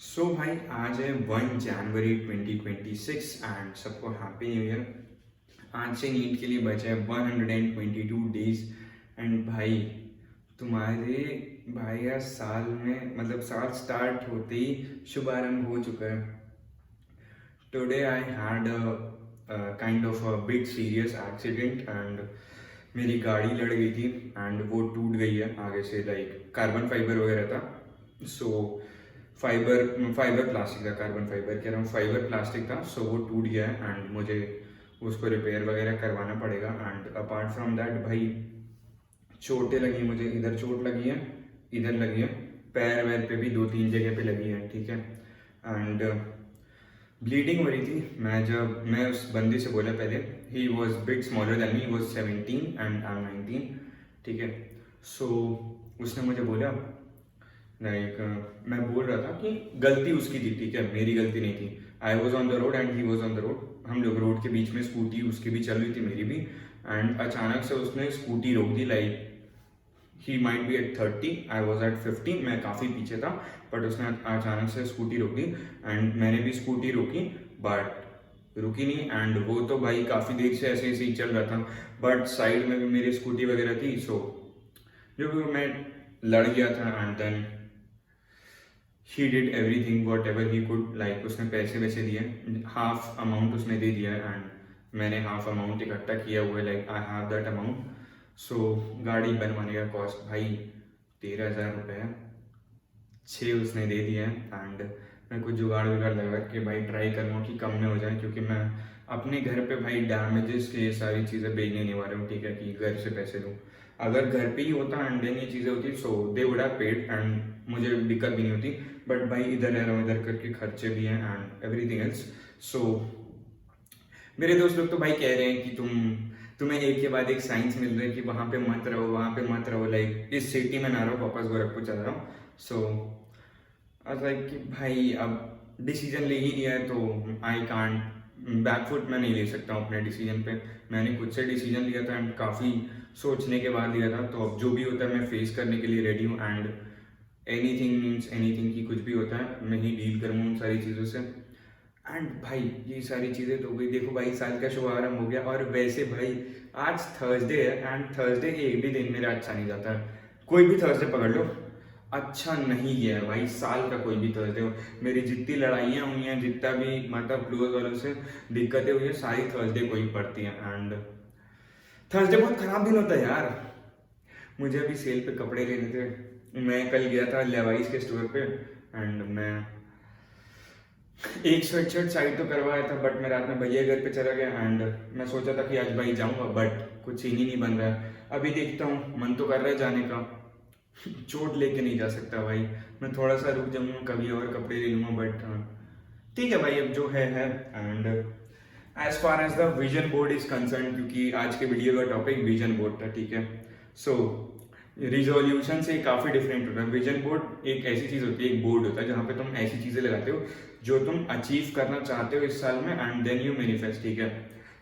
सो भाई आज है 1 जनवरी 2026 एंड सबको हैप्पी न्यू ईयर। आज से नीट के लिए बचे हैं 122 डेज एंड भाई तुम्हारे भाई यार साल में मतलब साल स्टार्ट होते ही शुभारंभ हो चुका है। Today I had kind of a big serious accident and मेरी गाड़ी लड़ गई थी एंड वो टूट गई है आगे से, लाइक कार्बन फाइबर वगैरह था। सो फाइबर फाइबर प्लास्टिक था, कार्बन फाइबर कह रहा हूँ, फाइबर प्लास्टिक था। सो वो टूट गया है एंड मुझे उसको रिपेयर वगैरह करवाना पड़ेगा। एंड अपार्ट फ्रॉम दैट भाई चोटें लगी मुझे, इधर चोट लगी है, इधर लगी है, पैर वैर पे भी 2-3 जगह पे लगी है, ठीक है। एंड ब्लीडिंग हो रही थी। मैं उस बंदे से बोला पहले, he was bit smaller than me, was 17 and I am 19, ठीक है। सो उसने मुझे बोला लाइक मैं बोल रहा था कि गलती उसकी थी, ठीक है, मेरी गलती नहीं थी। I was on the road and he was on the road. हम लोग रोड के बीच में, स्कूटी उसकी भी चल रही थी, मेरी भी। एंड अचानक से उसने स्कूटी रोक दी, like he might be at 30, I was at 50, मैं काफ़ी पीछे था, बट उसने अचानक से स्कूटी रोक दी एंड मैंने भी स्कूटी रोकी बट रुकी नहीं। एंड वो तो भाई काफ़ी देर से ऐसे ऐसे ही चल रहा था, बट साइड में भी मेरी स्कूटी वगैरह थी। सो जो भी मैं लड़ गया था and then he did everything whatever he could, like उसने पैसे वैसे दिए, हाफ अमाउंट उसने दे दिया एंड मैंने हाफ अमाउंट इकट्ठा किया हुआ है, like I have that amount. So गाड़ी बनवाने का कॉस्ट भाई 13,000 रुपये है, 6 उसने दे दिए हैं। एंड मैं कुछ जुगाड़ वुगाड़ लगा के भाई ट्राई करूँगा कि कम में हो जाए, क्योंकि मैं अपने घर पे भाई डैमेजेस के सारी चीज़ें बेचने नहीं वाला हूँ, ठीक है, कि घर से पैसे दूँ। अगर घर पे ही होता एंड देन ये चीज़ें होती so they would have paid and मुझे दिक्कत भी नहीं होती। बट भाई इधर रह रहा हूँ, इधर करके खर्चे भी हैं एंड एवरीथिंग एल्स। सो मेरे दोस्त लोग तो भाई कह रहे हैं कि तुम्हें एक के बाद एक साइंस मिल रहा है कि वहाँ पे मत रहो, वहाँ पे मत रहो, लाइक इस सिटी में ना रहो, वापस गोरखपुर चल रहा हूँ। सो लाइक कि भाई अब डिसीजन ले ही लिया है तो आई कांट बैकफुट में नहीं ले सकता हूँ अपने डिसीजन पे। मैंने खुद से डिसीजन लिया था एंड काफ़ी सोचने के बाद लिया था, तो अब जो भी होता है मैं फेस करने के लिए रेडी हूँ। एंड एनीथिंग मीन्स एनीथिंग की कुछ भी होता है मैं ही डील करूँगा उन सारी चीज़ों से। एंड भाई ये सारी चीज़ें तो हो गई, देखो भाई साल का शुभारंभ हो गया। और वैसे भाई आज थर्सडे है एंड थर्सडे एक भी दिन मेरा अच्छा नहीं जाता है। कोई भी थर्सडे पकड़ लो, अच्छा नहीं गया है भाई, साल का कोई भी थर्सडे हो। मेरी जितनी लड़ाइयाँ हुई हैं, जितना भी मतलब क्लोज वालों से दिक्कतें हुई हैं, सारी थर्सडे को ही पड़ती हैं। एंड थर्सडे बहुत खराब दिन होता है यार। मुझे अभी सेल पे कपड़े लेने थे, मैं कल गया था लेवाइस के स्टोर पे एंड मैं एक स्वेटशर्ट साइड तो करवाया था, बट मैं रात में भैया घर पे चला गया एंड मैं सोचा था कि आज भाई जाऊंगा, बट कुछ सीन ही नहीं बन रहा है। अभी देखता हूँ, मन तो कर रहा है जाने का, चोट लेके नहीं जा सकता भाई। मैं थोड़ा सा रुक जाऊंगा, कभी और कपड़े ले लूंगा, बट हाँ ठीक है भाई, अब जो है। And as far as the vision board is concern, क्योंकि आज के वीडियो का टॉपिक विजन बोर्ड था, ठीक है। सो रिजोल्यूशन से काफ़ी डिफरेंट होता है। विजन बोर्ड एक ऐसी चीज़ होती है, एक बोर्ड होता है जहाँ पे तुम ऐसी चीज़ें लगाते हो जो तुम अचीव करना चाहते हो इस साल में एंड देन यू मैनिफेस्ट, ठीक है।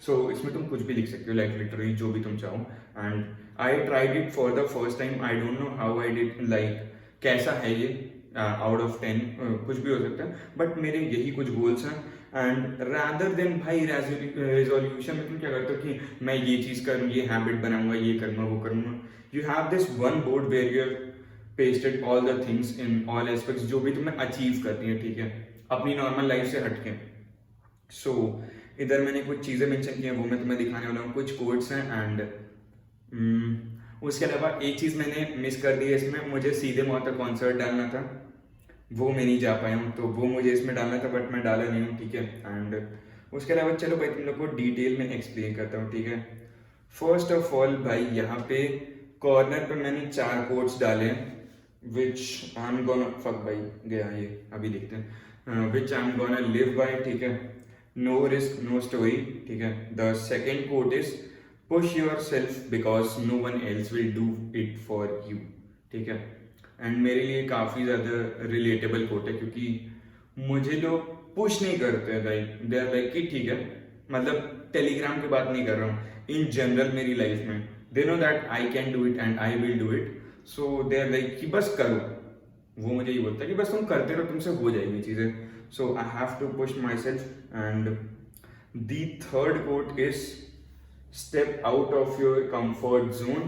सो इसमें तुम कुछ भी लिख सकते हो, लाइक लिटरली जो भी तुम चाहो। And I tried it for the first time, I don't know how I did, like कैसा है ये, आउट ऑफ 10 कुछ भी हो सकता है, बट मेरे यही कुछ गोल्स हैं। एंड रादर देन भाई रेजोल्यूशन में तुम क्या करते हो कि मैं ये चीज़ करूँ, ये हैबिट बनाऊंगा, ये करूँगा, वो करूँगा। You have this one board where you have pasted all the things in all aspects जो भी तुम्हें अचीव करनी है, ठीक है, अपनी नॉर्मल लाइफ से हटके। सो इधर मैंने कुछ चीज़ें मेंशन की हैं, वो मैं तुम्हें दिखाने वाला हूँ, कुछ कोड्स हैं। एंड उसके अलावा एक चीज़ मैंने मिस कर दी है इसमें, मुझे सीधे मौत कॉन्सर्ट डालना था, वो मैं नहीं जा पाया हूँ, तो वो मुझे इसमें डालना था बट मैं डाला नहीं हूँ, ठीक है। एंड उसके अलावा चलो भाई तुम लोग को डिटेल में एक्सप्लेन करता हूँ, ठीक है। फर्स्ट ऑफ ऑल भाई यहाँ पे कॉर्नर पे मैंने 4 कोट्स डाले, which I am gonna fuck भाई गया ये, अभी देखते हैं, which I am gonna live by, ठीक है। नो रिस्क नो स्टोरी, ठीक है। The second quote is push yourself because no one else will do it for you, ठीक है। एंड मेरे लिए काफ़ी ज़्यादा रिलेटेबल कोट है, क्योंकि मुझे लोग पुश नहीं करते, लाइक दे आर लाइक कि ठीक है, मतलब टेलीग्राम की बात नहीं कर रहा हूँ, इन जनरल मेरी लाइफ में they know that I can do it and I will do it. So they are like कि बस करो, वो मुझे ये बोलता है कि बस तुम करते रहो, तुमसे हो जाएगी चीज़ें. So I have to push myself. And the third quote is step out of your comfort zone.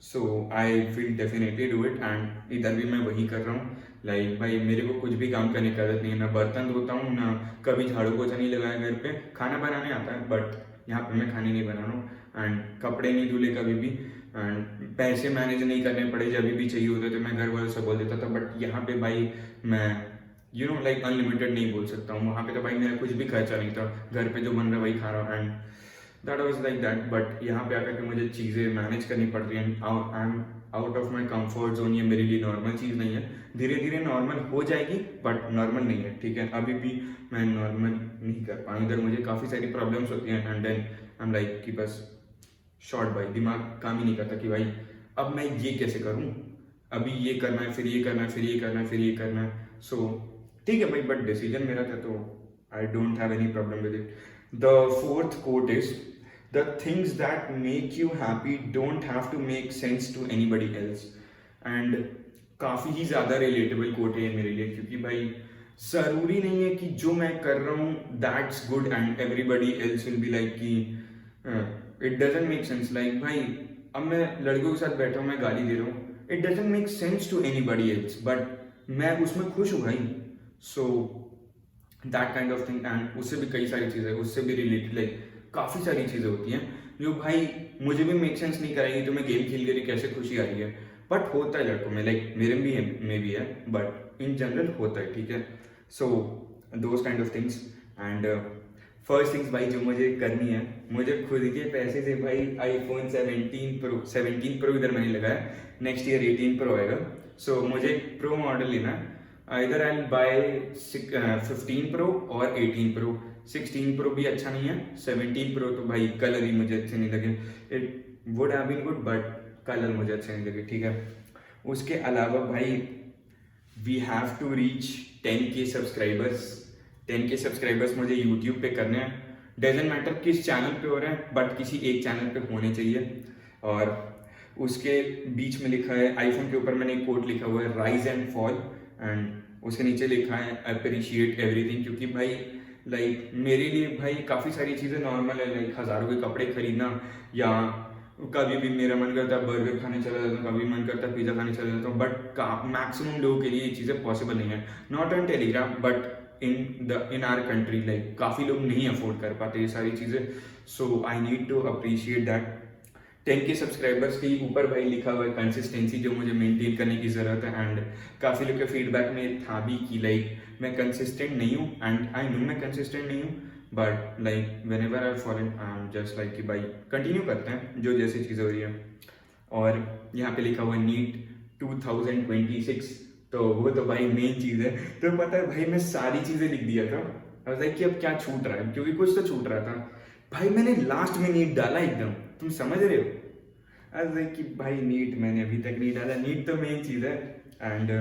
So I will definitely do it. And इधर भी मैं वही कर रहा हूँ. लाइक भाई मेरे को कुछ भी काम करने की आदत नहीं है, ना बर्तन धोता हूँ, ना कभी झाड़ू पोछा नहीं लगाया घर पे. खाना बनाने आता है बट यहाँ पे मैं खाने नहीं बना रहा हूँ. एंड कपड़े नहीं धुले कभी भी. एंड पैसे मैनेज नहीं करने पड़े, जब भी चाहिए होते तो मैं घर वालों से बोल देता था. बट यहाँ पे भाई मैं लाइक अनलिमिटेड नहीं बोल सकता हूँ. वहाँ पे तो भाई मेरा कुछ भी खर्चा नहीं था, घर पे जो बन रहा है वही खा रहा हूँ. And that was like that. But यहाँ पे आकर के मुझे चीज़ें मैनेज करनी पड़ रही हैं. I am out of my comfort zone. ये मेरे लिए नॉर्मल चीज़ नहीं है. धीरे धीरे नॉर्मल हो जाएगी बट नॉर्मल नहीं है. ठीक है, अभी भी मैं नॉर्मल नहीं कर पाऊँ. इधर मुझे काफ़ी सारी प्रॉब्लम्स होती हैं. And then I am like कि बस शॉर्ट भाई दिमाग काम ही नहीं करता कि भाई अब मैं ये कैसे करूँ, अभी ये करना है, फिर ये करना है, फिर ये करना है, फिर ये करना है. सो ठीक है भाई, बट डिसीजन मेरा था तो I don't have any problem with it. The fourth quote is the things that make you happy don't have to make sense to anybody else. And काफ़ी ही ज़्यादा रिलेटेबल कोट है मेरे लिए, क्योंकि भाई ज़रूरी नहीं है कि जो मैं कर रहा हूँ that's good and everybody else will be like कि it doesn't make sense. Like भाई अब मैं लड़कों के साथ बैठा हूँ, मैं गाली दे रहा हूँ, it doesn't make sense to anybody else but मैं उसमें खुश हूँ भाई. So that kind of thing. And उससे भी कई सारी चीज़ें उससे भी रिलेटेड लाइक काफ़ी सारी चीज़ें होती हैं जो भाई मुझे भी मेक सेंस नहीं कराएगी. तो मैं गेम खेल के कैसे खुशी आ रही है, बट होता है लड़कों में, लाइक मेरे भी है, में भी है, बट इन जनरल होता है. ठीक है, so those kind of things. And first things भाई जो मुझे करनी है, मुझे खुद के पैसे से भाई iPhone 17 Pro इधर मैंने लगाया. नेक्स्ट ईयर 18 Pro आएगा. सो मुझे प्रो मॉडल लेना है. इधर आई बाय 15 Pro और 18 Pro. 16 Pro भी अच्छा नहीं है. 17 Pro तो भाई कलर ही मुझे अच्छे नहीं लगे. It would have been good but colour मुझे अच्छे नहीं लगे. ठीक है, उसके अलावा भाई we have to reach 10K subscribers. 10K subscribers मुझे यूट्यूब पे करने हैं. डजेंट मैटर किस चैनल पे हो रहे हैं, बट किसी एक चैनल पे होने चाहिए. और उसके बीच में लिखा है, आईफोन के ऊपर मैंने एक कोट लिखा हुआ है, राइज एंड फॉल. एंड उसके नीचे लिखा है अप्रिशिएट एवरीथिंग. क्योंकि भाई लाइक मेरे लिए भाई काफ़ी सारी चीज़ें नॉर्मल है, लाइक हज़ारों के कपड़े खरीदना, या कभी भी मेरा मन करता है बर्गर खाने चला जाता हूँ, कभी मन करता है पिज़्ज़ा खाने चला जाता हूँ. बट मैक्सिमम लोगों के लिए ये चीज़ें पॉसिबल नहीं है. Not on Telegram but in our country like काफ़ी लोग नहीं अफोर्ड कर पाते ये सारी चीज़ें. So I need to appreciate that. 10K subscribers के ऊपर भाई लिखा हुआ है कंसिस्टेंसी, जो मुझे मेंटेन करने की ज़रूरत है. एंड काफ़ी लोग के फीडबैक में था भी कि लाइक मैं कंसिस्टेंट नहीं हूँ. एंड आई नो मैं कंसिस्टेंट नहीं हूँ, but like when ever I follow I am just like कि भाई कंटिन्यू करते हैं जो जैसी चीज़ें हो रही है. और यहाँ पे लिखा हुआ है नीट 2026. तो वो तो भाई मेन चीज़ है. तो पता है भाई मैं सारी चीज़ें लिख दिया था. आई वाज लाइक कि अब क्या छूट रहा है, क्योंकि कुछ तो छूट रहा था. भाई मैंने लास्ट में नीट डाला एकदम, तुम समझ रहे हो. आई कि भाई नीट मैंने अभी तक नहीं डाला. नीट तो मेन चीज़ है. And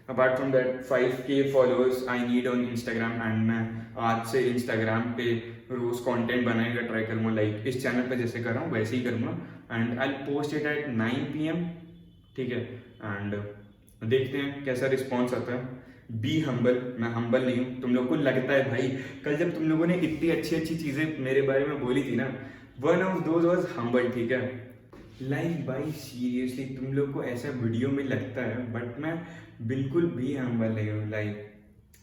apart from that 5K followers I need on Instagram. And मैं आज से इंस्टाग्राम पे रोज कंटेंट बनाने का ट्राई करूँगा, लाइक इस चैनल पे जैसे कर रहा हूँ वैसे ही करूँगा. And I post it at 9 PM. ठीक है, एंड देखते हैं कैसा रिस्पॉन्स आता है. Be humble. मैं हम्बल नहीं हूँ, तुम लोग को लगता है भाई. कल जब तुम लोगों ने इतनी अच्छी अच्छी चीज़ें मेरे बारे में बोली थी ना, one of those was humble. ठीक है, लाइक भाई सीरियसली तुम लोग को ऐसा वीडियो में लगता है, बट मैं बिल्कुल भी हम्बल नहीं हूँ. लाइक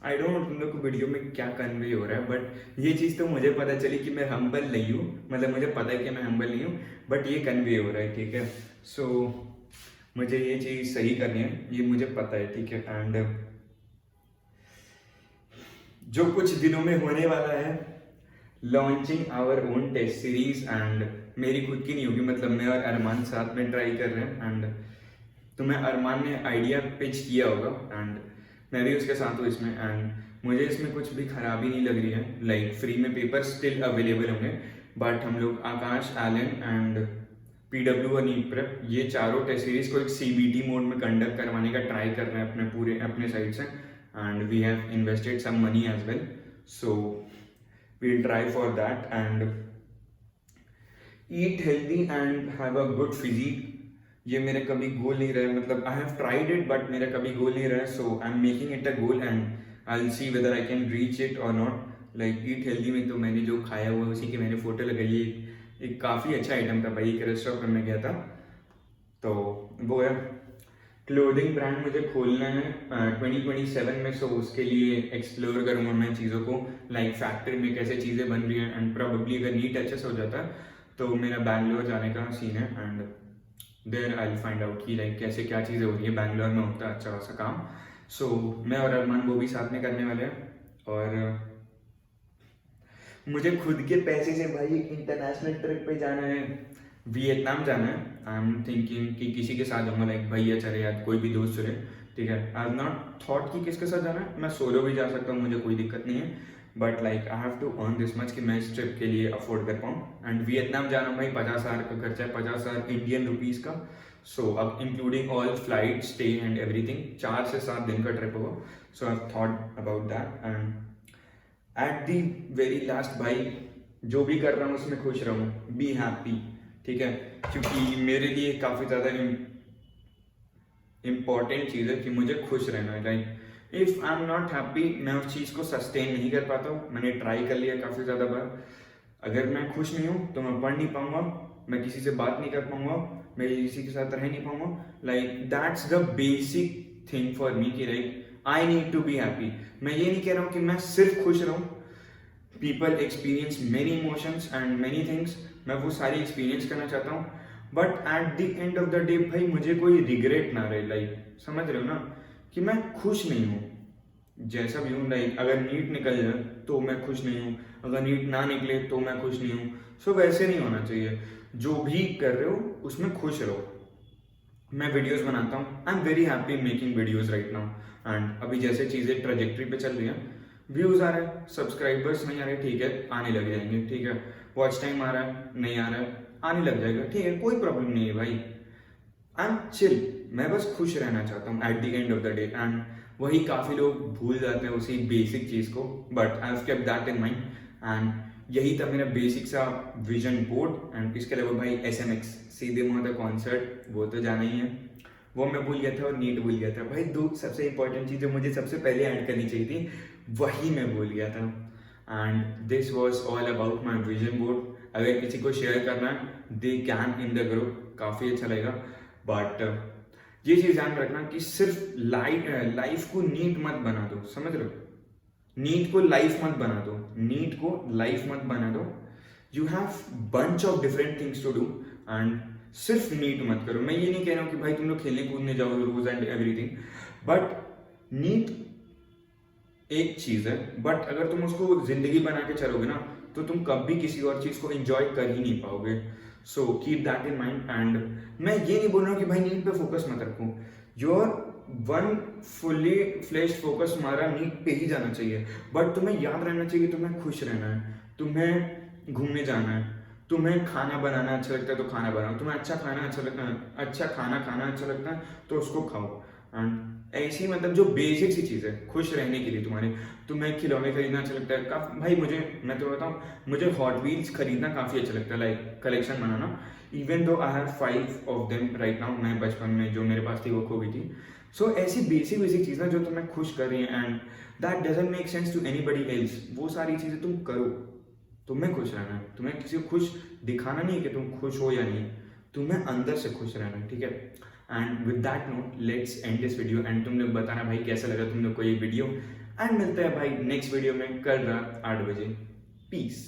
आई डोंट नो तुम लोग को वीडियो में क्या कन्वे हो रहा है, बट ये चीज़ तो मुझे पता चली कि मैं हम्बल नहीं हूँ. मतलब मुझे पता है कि मैं हम्बल नहीं हूँ, बट ये कन्वे हो रहा है. ठीक है, सो मुझे ये चीज़ सही करनी है, ये मुझे पता है. ठीक है, एंड जो कुछ दिनों में होने वाला है, launching our own test series. And मेरी खुद की नहीं होगी, मतलब मैं और अरमान साथ में ट्राई कर रहे हैं. एंड तुम्हें अरमान ने आइडिया पिच किया होगा एंड मैं भी उसके साथ हूँ इसमें. एंड मुझे इसमें कुछ भी खराबी नहीं लग रही है. लाइक फ्री में पेपर स्टिल अवेलेबल होंगे, बट हम लोग आकाश, एलन एंड PW और नीट प्रेप, ये चारों टेस्ट सीरीज को एक CBT मोड में कंडक्ट करवाने का ट्राई कर रहे हैं अपने साइड से. And we have invested some money as well. So we'll try for that and eat healthy and have a good physique. ये मेरे कभी गोल नहीं रहा, मतलब I have tried it but मेरा कभी गोल नहीं रहा, so I am making it a goal and I will see whether I can reach it or not. Like eat healthy में तो मैंने जो खाया हुआ उसी की मैंने फोटो लगाई है। एक काफ़ी अच्छा आइटम था भाई, एक रेस्टोरेंट में गया था तो वो है। क्लोथिंग ब्रांड मुझे खोलना है 2027 में, सो उसके लिए एक्सप्लोर करूँगा मैं चीज़ों को, लाइक फैक्ट्री में कैसे चीज़ें बन रही हैं एंड प्रोबेबली अगर नीट अच्छे से हो जाता है तो मेरा बैंगलोर जाने का सीन है and there I will find out कि लाइक कैसे क्या चीज़ें हो रही है, बैंगलोर में होता है अच्छा खासा काम। सो मैं और अरमान वो भी साथ में करने वाले हैं और मुझे खुद के पैसे से भाई इंटरनेशनल ट्रिप पे जाना है, वियतनाम जाना है। आई एम थिंकिंग कि किसी के साथ जाऊँगा, लाइक भैया चले या कोई भी दोस्त चले, ठीक है। आई हैव नॉट थॉट कि किसके साथ जाना है, मैं सोलो भी जा सकता हूँ, मुझे कोई दिक्कत नहीं है, but like I have to earn this much कि मैं इस ट्रिप के लिए अफोर्ड कर पाऊँ। एंड वियतनाम जाना भाई 50,000 का खर्चा है, 50,000 इंडियन रुपीज़ का। सो अब including all flight stay and everything 4 से 7 दिन का ट्रिप होगा। So I have thought about that and at the very last भाई जो भी कर रहा हूँ उसमें खुश रहूँ, बी हैप्पी, ठीक है। क्योंकि मेरे लिए काफ़ी ज़्यादा इम्पॉर्टेंट चीज़ है कि मुझे खुश रहना है। Like if I am not happy मैं उस चीज़ को सस्टेन नहीं कर पाता हूँ। मैंने ट्राई कर लिया काफ़ी ज़्यादा बार, अगर मैं खुश नहीं हूँ तो मैं पढ़ नहीं पाऊँगा, मैं किसी से बात नहीं कर पाऊँगा, मैं किसी के साथ रह नहीं पाऊँगा। Like that's the basic thing for me कि like I need to be happy. मैं ये नहीं कह रहा हूँ कि मैं सिर्फ खुश रहूँ, people experience many emotions and many things, मैं वो सारी एक्सपीरियंस करना चाहता हूँ, but at the end of the day भाई मुझे कोई रिग्रेट ना रहे। लाइक समझ रहे हो ना कि मैं खुश नहीं हूँ जैसा भी हूँ। लाइक अगर नीट निकल जाए तो मैं खुश नहीं हूँ, अगर नीट ना निकले तो मैं खुश नहीं हूँ। सो वैसे नहीं होना चाहिए, जो भी कर रहे हो उसमें खुश रहो। मैं वीडियोस बनाता हूँ, I am very happy making videos right now and अभी जैसे चीज़ें ट्रेजेक्ट्री पे चल रही हैं, व्यूज़ आ रहे हैं, सब्सक्राइबर्स नहीं आ रहे, ठीक है आने लग जाएंगे, ठीक है। वॉच टाइम आ रहा है, नहीं आ रहा है, आने लग जाएगा, ठीक है, कोई प्रॉब्लम नहीं है भाई। आई एम चिल, मैं बस खुश रहना चाहता हूँ at the end of the day. And वही काफ़ी लोग भूल जाते हैं उसी बेसिक चीज़ को, but I have kept that in mind and यही था मेरा बेसिक सा विजन बोर्ड। एंड इसके अलावा भाई SMX सीधे मोहता कॉन्सर्ट वो तो जाना ही है, वो मैं भूल गया था और नीट भूल गया था भाई। दो सबसे इंपॉर्टेंट चीज़ जो मुझे सबसे पहले ऐड करनी चाहिए थी वही मैं भूल गया था। And this was all about my vision board. अगर किसी को शेयर करना है they can in the group, काफ़ी अच्छा लगेगा। बट ये चीज़ ध्यान रखना कि सिर्फ लाइफ को नीट मत बना दो, समझ रहे हो, नीट को लाइफ मत बना दो, नीट को लाइफ मत बना दो। You have bunch of different things to do and सिर्फ नीट मत करो। मैं ये नहीं कह रहा हूँ कि भाई तुम लोग खेलने कूदने जाओ रोज एंड एवरीथिंग, बट नीट एक चीज है, बट अगर तुम उसको जिंदगी बना के चलोगे ना तो तुम कभी किसी और चीज को एंजॉय कर ही नहीं पाओगे। So keep that in mind. And मैं ये नहीं बोल रहा हूँ कि भाई नीट पे फोकस मत रखो, your one fully fleshed focus हमारा नीट पे ही जाना चाहिए, बट तुम्हें याद रहना चाहिए तुम्हें खुश रहना है, तुम्हें घूमने जाना है, तुम्हें खाना बनाना अच्छा लगता है तो खाना बनाओ, तुम्हें अच्छा खाना अच्छा लगता है, अच्छा खाना खाना अच्छा लगता है तो उसको खाओ। एंड ऐसी मतलब जो बेसिक सी चीज़ है खुश रहने के लिए तुम्हारे, तुम्हें खिलौने खरीदना अच्छा लगता है काफ़ी भाई, मैं तो बताऊँ मुझे हॉट व्हील्स खरीदना काफ़ी अच्छा लगता है, like collection banana. Even though I have 5 of them right now, मैं बचपन में जो मेरे पास थी वो खो गई थी। सो ऐसी बेसिक चीज़ें जो तुम्हें खुश कर रही हैं and that doesn't make sense to anybody else, वो सारी चीज़ें तुम करो। तुम्हें खुश रहना है, तुम्हें किसी को खुश दिखाना नहीं है कि तुम खुश हो या नहीं, तुम्हें अंदर से खुश रहना है, ठीक है। And with that note let's end this video. And तुम लोग बताना भाई कैसा लगा तुम लोग को ये वीडियो, एंड मिलते हैं भाई नेक्स्ट वीडियो में कल रात 8 बजे। पीस।